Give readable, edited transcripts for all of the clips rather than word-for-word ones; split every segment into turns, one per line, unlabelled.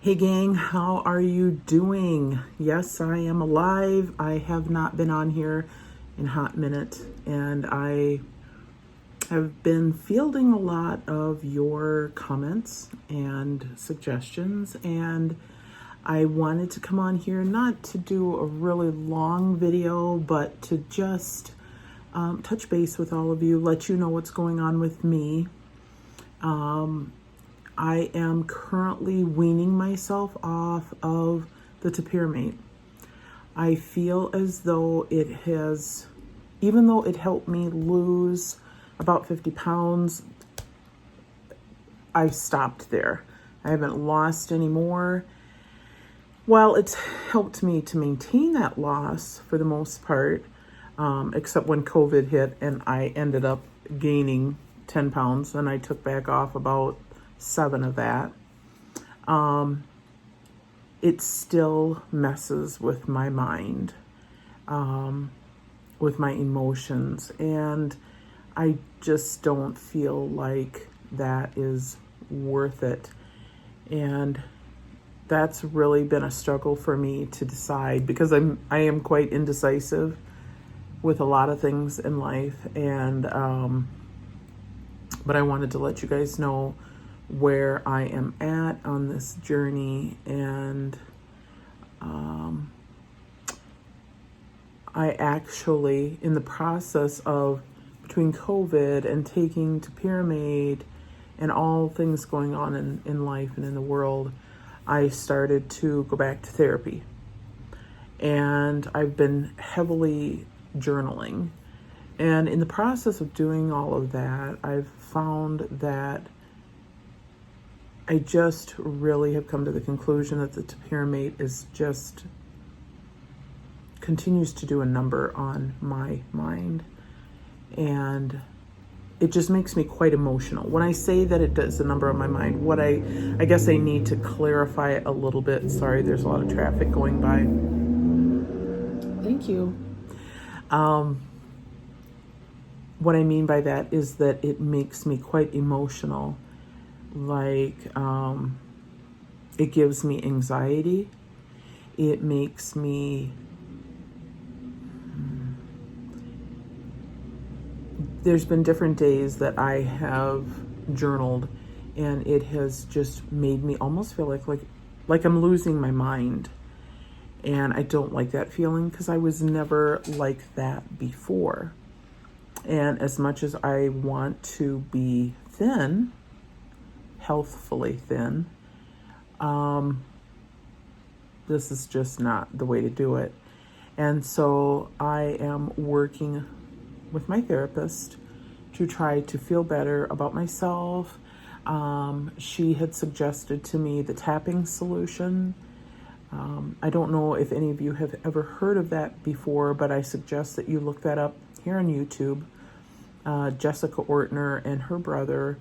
Hey gang, how are you doing? Yes, I am alive. I have not been on here in a hot minute, and I have been fielding a lot of your comments and suggestions, and I wanted to come on here not to do a really long video, but to just touch base with all of you, let you know what's going on with me. I am currently weaning myself off of the Topiramate. I feel as though it has, even though it helped me lose about 50 pounds, I've stopped there. I haven't lost any more. While it's helped me to maintain that loss for the most part, except when COVID hit and I ended up gaining 10 pounds and I took back off about 7 of that. It still messes with my mind, with my emotions, and I just don't feel like that is worth it. And that's really been a struggle for me to decide, because I am quite indecisive with a lot of things in life, and but I wanted to let you guys know where I am at on this journey. And I actually, in the process of between COVID and taking Topiramate and all things going on in life and in the world, I started to go back to therapy. And I've been heavily journaling. And in the process of doing all of that, I've found that I just really have come to the conclusion that the Topiramate is just continues to do a number on my mind, and it just makes me quite emotional. When I say that it does a number on my mind, what I guess I need to clarify it a little bit. Sorry, there's a lot of traffic going by. Thank you. What I mean by that is that it makes me quite emotional. Like, it gives me anxiety. It makes me, there's been different days that I have journaled, and it has just made me almost feel like I'm losing my mind. And I don't like that feeling, because I was never like that before. And as much as I want to be thin, healthfully thin, this is just not the way to do it. And so I am working with my therapist to try to feel better about myself. She had suggested to me the tapping solution. I don't know if any of you have ever heard of that before, but I suggest that you look that up here on YouTube. Jessica Ortner and her brother,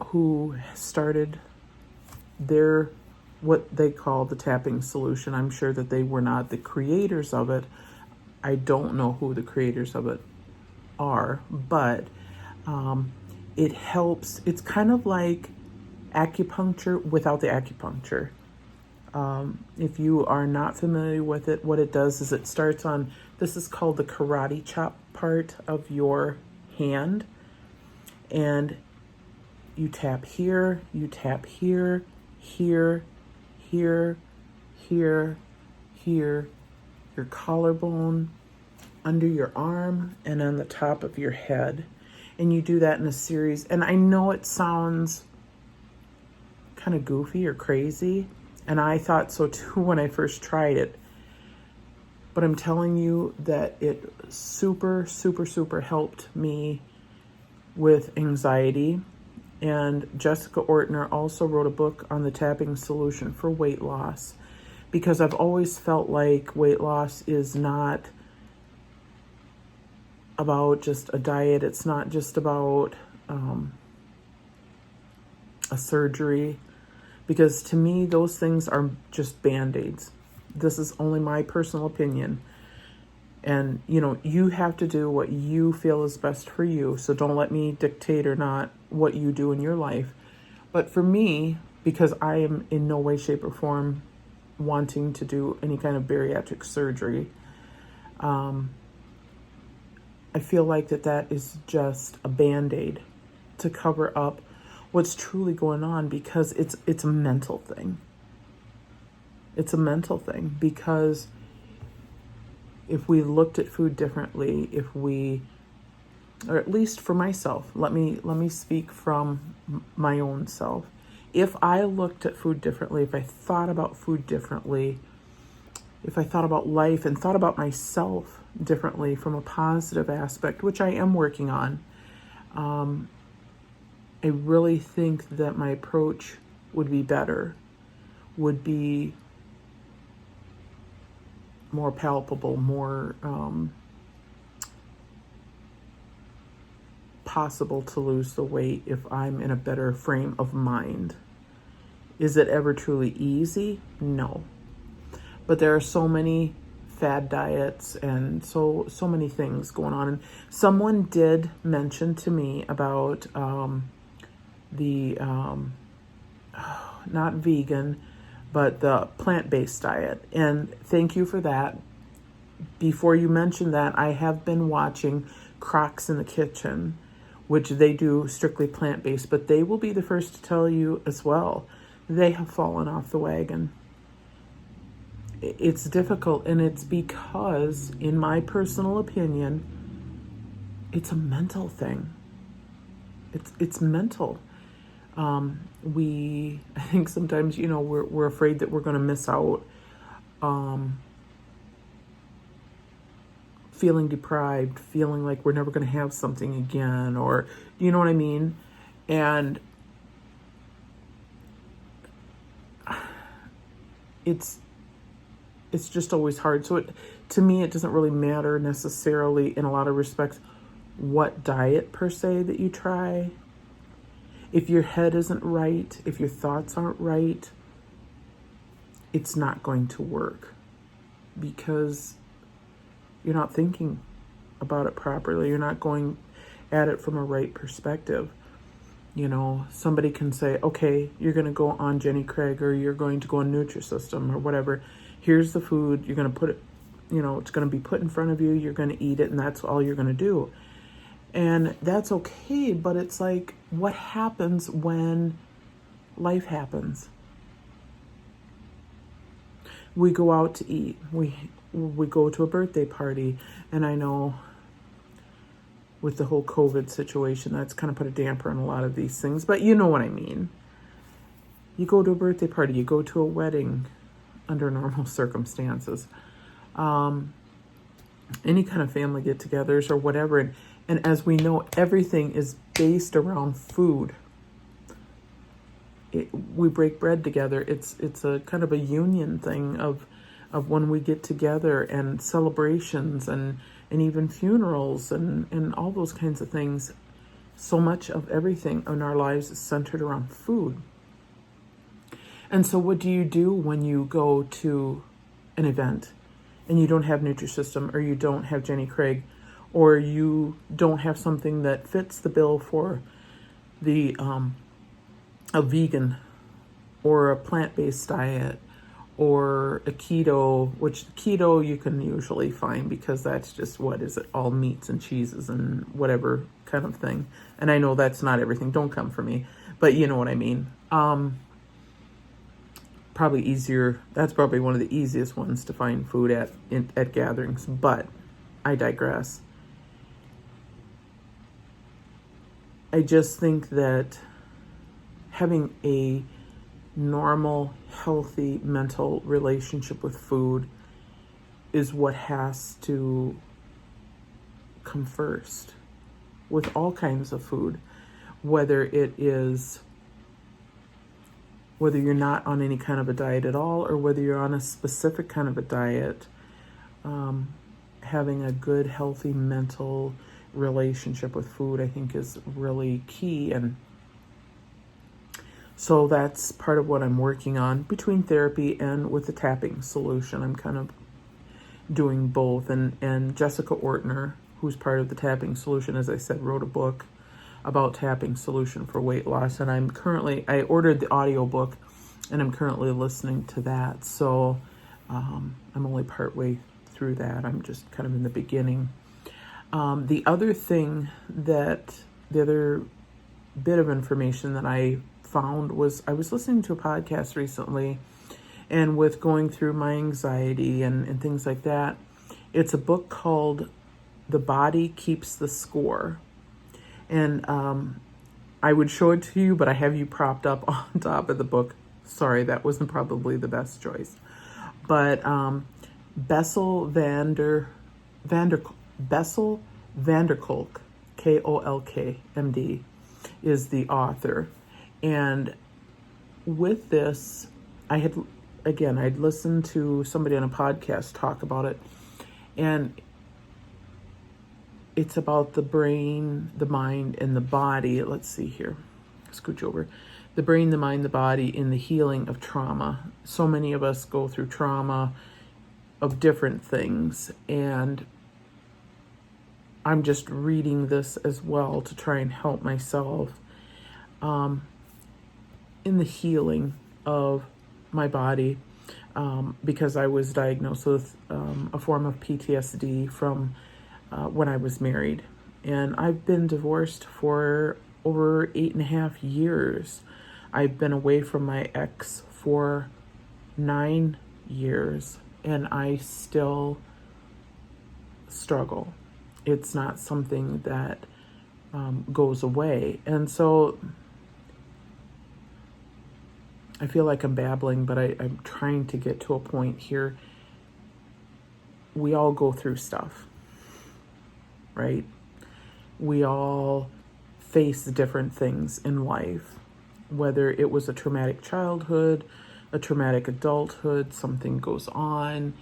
who started what they call the tapping solution. I'm sure that they were not the creators of it. I don't know who the creators of it are, but it helps. It's kind of like acupuncture without the acupuncture. If you are not familiar with it, what it does is it starts on, this is called the karate chop part of your hand, and you tap here, you tap here, here, here, here, here, your collarbone, under your arm, and on the top of your head. And you do that in a series. And I know it sounds kind of goofy or crazy, and I thought so too when I first tried it. But I'm telling you that it super, super, super helped me with anxiety. And Jessica Ortner also wrote a book on the tapping solution for weight loss, because I've always felt like weight loss is not about just a diet. It's not just about a surgery, because to me, those things are just Band-Aids. This is only my personal opinion. And, you have to do what you feel is best for you. So don't let me dictate or not what you do in your life. But for me, because I am in no way, shape, or form wanting to do any kind of bariatric surgery. I feel like that is just a Band-Aid to cover up what's truly going on, because it's a mental thing. It's a mental thing, because if we looked at food differently, or at least for myself, let me speak from my own self. If I looked at food differently, if I thought about food differently, if I thought about life and thought about myself differently from a positive aspect, which I am working on, I really think that my approach would be better, would be more palpable, more possible to lose the weight if I'm in a better frame of mind. Is it ever truly easy? No. But there are so many fad diets and so many things going on. And someone did mention to me about not vegan, but the plant-based diet. And thank you for that. Before you mentioned that, I have been watching Crocs in the Kitchen, which they do strictly plant-based, but they will be the first to tell you as well, they have fallen off the wagon. It's difficult, and it's because, in my personal opinion, it's a mental thing. It's mental. I think sometimes, we're afraid that we're going to miss out, feeling deprived, feeling like we're never going to have something again, or, you know what I mean? And it's just always hard. So to me, it doesn't really matter necessarily in a lot of respects what diet per se that you try. If your head isn't right, if your thoughts aren't right, it's not going to work, because you're not thinking about it properly. You're not going at it from a right perspective. Somebody can say, okay, you're going to go on Jenny Craig, or you're going to go on Nutrisystem, or whatever. Here's the food. You're going to put it, it's going to be put in front of you. You're going to eat it, and that's all you're going to do. And that's okay, but it's like, what happens when life happens? We go out to eat. We go to a birthday party, and I know with the whole COVID situation, that's kind of put a damper on a lot of these things, but you know what I mean. You go to a birthday party, you go to a wedding under normal circumstances, any kind of family get-togethers or whatever, and as we know, everything is based around food. We break bread together. It's a kind of a union thing of when we get together, and celebrations and even funerals and all those kinds of things. So much of everything in our lives is centered around food. And so what do you do when you go to an event and you don't have Nutrisystem, or you don't have Jenny Craig, or you don't have something that fits the bill for the a vegan or a plant-based diet, or a keto, which keto you can usually find, because that's just, all meats and cheeses and whatever kind of thing. And I know that's not everything. Don't come for me, but you know what I mean. Probably easier. That's probably one of the easiest ones to find food at gatherings, but I digress. I just think that having a normal, healthy mental relationship with food is what has to come first with all kinds of food, whether you're not on any kind of a diet at all, or whether you're on a specific kind of a diet. Having a good, healthy mental relationship with food, I think, is really key. And so that's part of what I'm working on between therapy and with the tapping solution. I'm kind of doing both. And Jessica Ortner, who's part of the tapping solution, as I said, wrote a book about tapping solution for weight loss. And I ordered the audiobook, and I'm currently listening to that. So I'm only partway through that. I'm just kind of in the beginning. The other bit of information that I found was I was listening to a podcast recently, and with going through my anxiety and things like that, it's a book called The Body Keeps the Score. And I would show it to you, but I have you propped up on top of the book. Sorry, that wasn't probably the best choice. But Bessel Kolk, Kolk, MD, is the author. And with this, I'd listened to somebody on a podcast talk about it, and it's about the brain, the mind, and the body. Let's see here. Scooch over. The brain, the mind, the body in the healing of trauma. So many of us go through trauma of different things, and I'm just reading this as well to try and help myself in the healing of my body, because I was diagnosed with a form of PTSD from when I was married. And I've been divorced for over 8.5 years. I've been away from my ex for 9 years, and I still struggle. It's not something that goes away. And so I feel like I'm babbling, but I'm trying to get to a point here. We all go through stuff, right? We all face different things in life, whether it was a traumatic childhood, a traumatic adulthood, something goes on,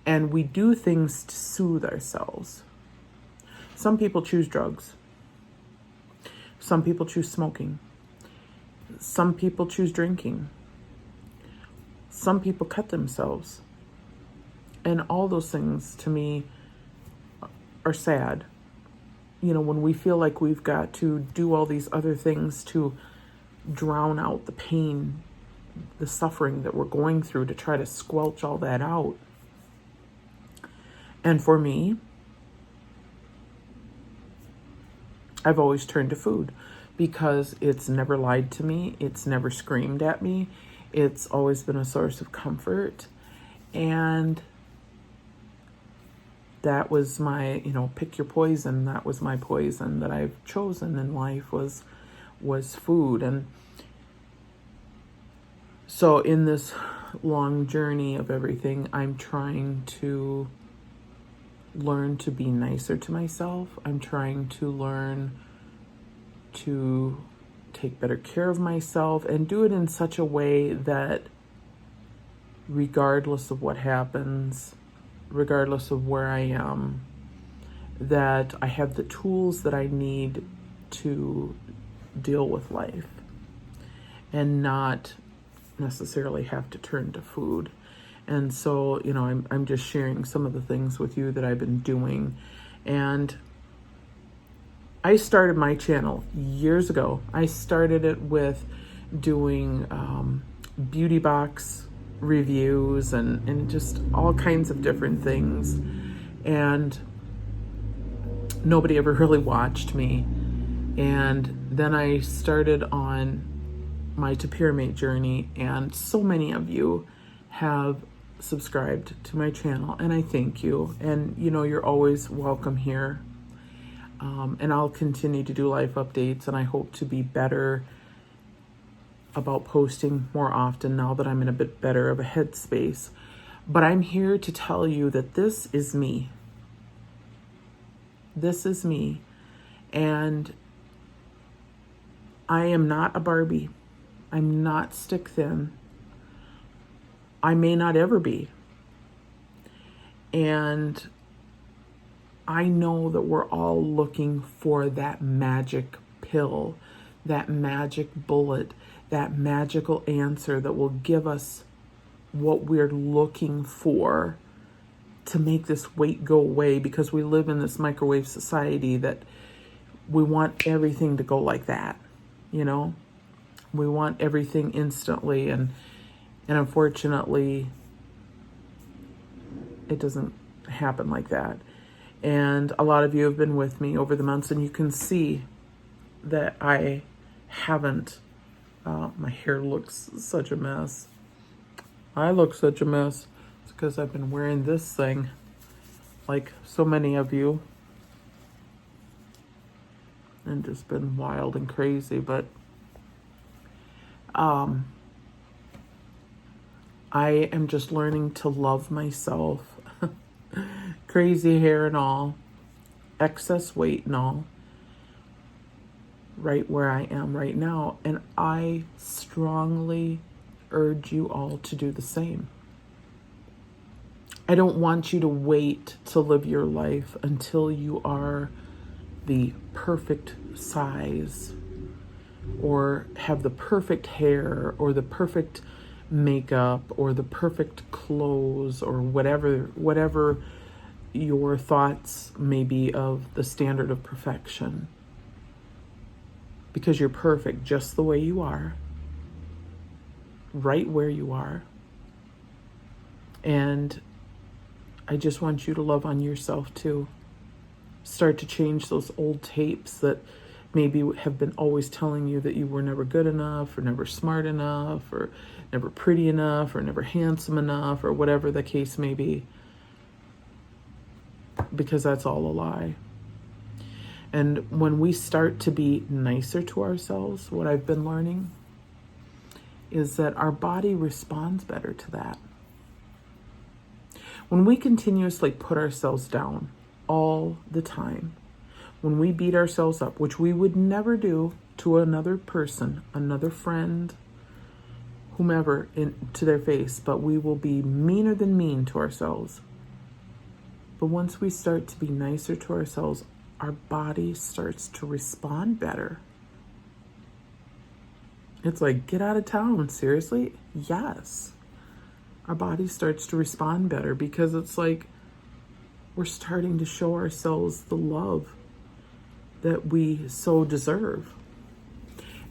and we do things to soothe ourselves. Some people choose drugs. Some people choose smoking. Some people choose drinking. Some people cut themselves. And all those things, to me, are sad. You know, when we feel like we've got to do all these other things to drown out the pain, the suffering that we're going through, to try to squelch all that out. And for me, I've always turned to food because it's never lied to me. It's never screamed at me. It's always been a source of comfort. And that was my, pick your poison. That was my poison that I've chosen in life was food. And so in this long journey of everything, I'm trying to learn to be nicer to myself. I'm trying to learn to take better care of myself and do it in such a way that regardless of what happens, regardless of where I am, that I have the tools that I need to deal with life and not necessarily have to turn to food. And so, I'm just sharing some of the things with you that I've been doing. And I started my channel years ago. I started it with doing beauty box reviews and just all kinds of different things. And nobody ever really watched me. And then I started on my Topiramate journey, and so many of you have subscribed to my channel, and I thank you. And you're always welcome here. And I'll continue to do life updates, and I hope to be better about posting more often now that I'm in a bit better of a headspace. But I'm here to tell you that this is me. This is me. And I am not a Barbie. I'm not stick thin. I may not ever be. And I know that we're all looking for that magic pill, that magic bullet, that magical answer that will give us what we're looking for to make this weight go away, because we live in this microwave society that we want everything to go like that, you know? We want everything instantly, and unfortunately, it doesn't happen like that. And a lot of you have been with me over the months, and you can see that I haven't, my hair looks such a mess. I look such a mess. It's because I've been wearing this thing like so many of you, and just been wild and crazy. But I am just learning to love myself. Crazy hair and all, excess weight and all, right where I am right now. And I strongly urge you all to do the same. I don't want you to wait to live your life until you are the perfect size, or have the perfect hair, or the perfect makeup, or the perfect clothes, or whatever your thoughts may be of the standard of perfection. Because you're perfect just the way you are, right where you are. And I just want you to love on yourself too. Start to change those old tapes that maybe have been always telling you that you were never good enough, or never smart enough, or never pretty enough, or never handsome enough, or whatever the case may be. Because that's all a lie. And when we start to be nicer to ourselves, what I've been learning is that our body responds better to that. When we continuously put ourselves down all the time, when we beat ourselves up, which we would never do to another person, another friend, whomever, to their face, but we will be meaner than mean to ourselves. But once we start to be nicer to ourselves, our body starts to respond better. It's like, get out of town, seriously? Yes. Our body starts to respond better, because it's like we're starting to show ourselves the love that we so deserve.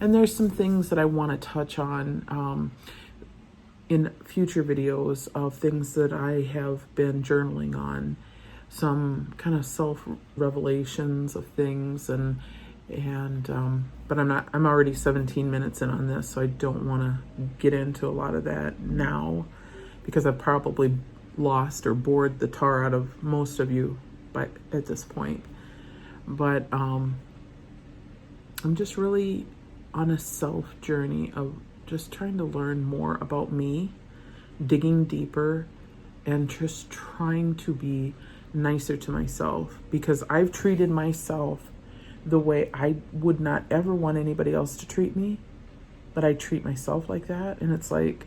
And there's some things that I want to touch on in future videos of things that I have been journaling on, some kind of self-revelations of things, and but I'm already 17 minutes in on this, so I don't want to get into a lot of that now, because I've probably lost or bored the tar out of most of you at this point. But I'm just really on a self journey of just trying to learn more about me, digging deeper, and just trying to be nicer to myself, because I've treated myself the way I would not ever want anybody else to treat me, but I treat myself like that. And it's like,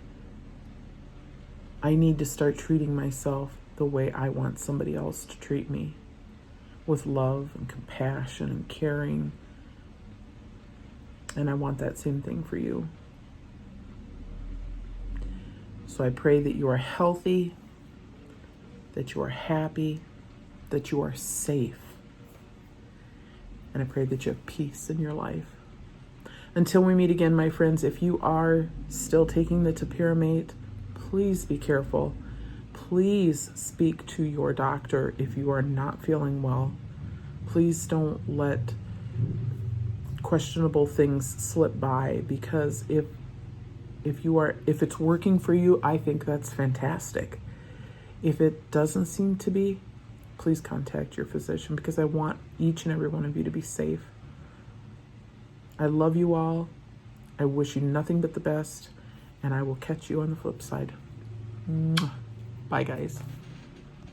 I need to start treating myself the way I want somebody else to treat me, with love and compassion and caring. And I want that same thing for you. So I pray that you are healthy, that you are happy, that you are safe. And I pray that you have peace in your life. Until we meet again, my friends, if you are still taking the Topiramate, please be careful. Please speak to your doctor if you are not feeling well. Please don't let questionable things slip by, because if it's working for you, I think that's fantastic. If it doesn't seem to be, please contact your physician, because I want each and every one of you to be safe. I love you all. I wish you nothing but the best, and I will catch you on the flip side. Bye, guys.